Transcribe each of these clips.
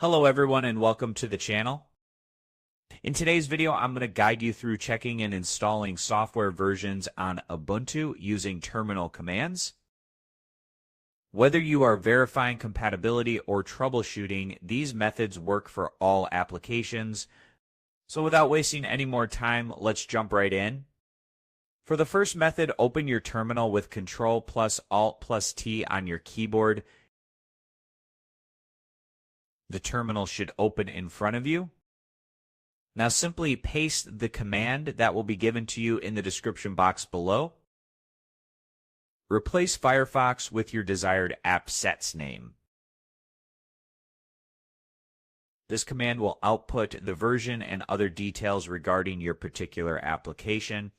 Hello everyone and welcome to the channel. In today's video, I'm going to guide you through checking and installing software versions on Ubuntu using terminal commands. Whether you are verifying compatibility or troubleshooting, these methods work for all applications. So without wasting any more time, let's jump right in. For the first method, open your terminal with Ctrl+Alt+T on your keyboard. The terminal should open in front of you. Now simply paste the command that will be given to you in the description box below. Replace Firefox with your desired app sets name. This command will output the version and other details regarding your particular application.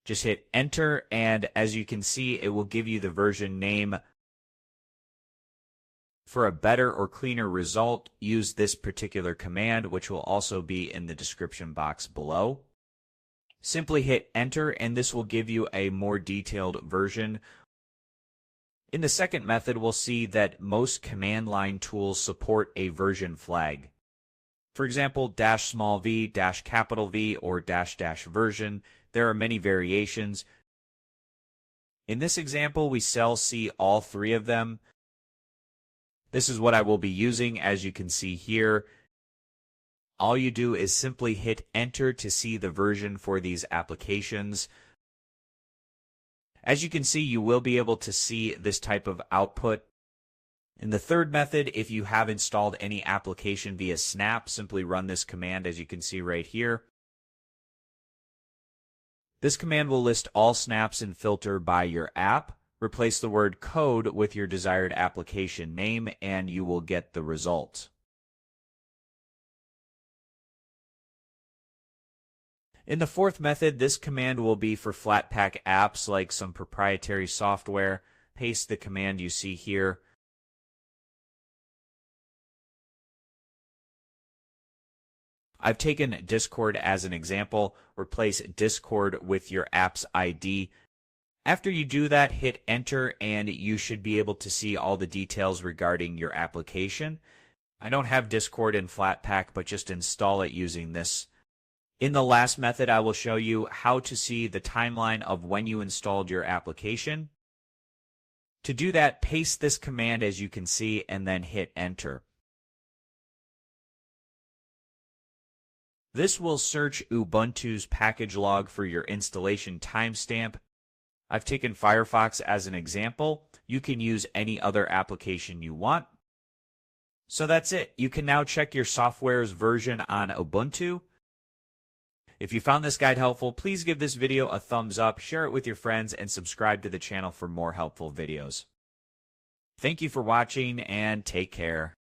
Just hit enter, and as you can see, it will give you the version name. For a better or cleaner result, use this particular command, which will also be in the description box below. Simply hit enter, and this will give you a more detailed version. In the second method, we'll see that most command line tools support a version flag. For example, -v, -V, or --version. There are many variations. In this example, we see all three of them. This is what I will be using, as you can see here. All you do is simply hit enter to see the version for these applications. As you can see, you will be able to see this type of output. In the third method, if you have installed any application via Snap, simply run this command, as you can see right here. This command will list all snaps and filter by your app. Replace the word code with your desired application name, and you will get the result. In the fourth method, this command will be for Flatpak apps like some proprietary software. Paste the command you see here. I've taken Discord as an example. Replace Discord with your app's ID. After you do that, hit enter, and you should be able to see all the details regarding your application. I don't have Discord in Flatpak, but just install it using this. In the last method, I will show you how to see the timeline of when you installed your application. To do that, paste this command, as you can see, and then hit enter. This will search Ubuntu's package log for your installation timestamp. I've taken Firefox as an example. You can use any other application you want. So that's it. You can now check your software's version on Ubuntu. If you found this guide helpful, please give this video a thumbs up, share it with your friends, and subscribe to the channel for more helpful videos. Thank you for watching, and take care.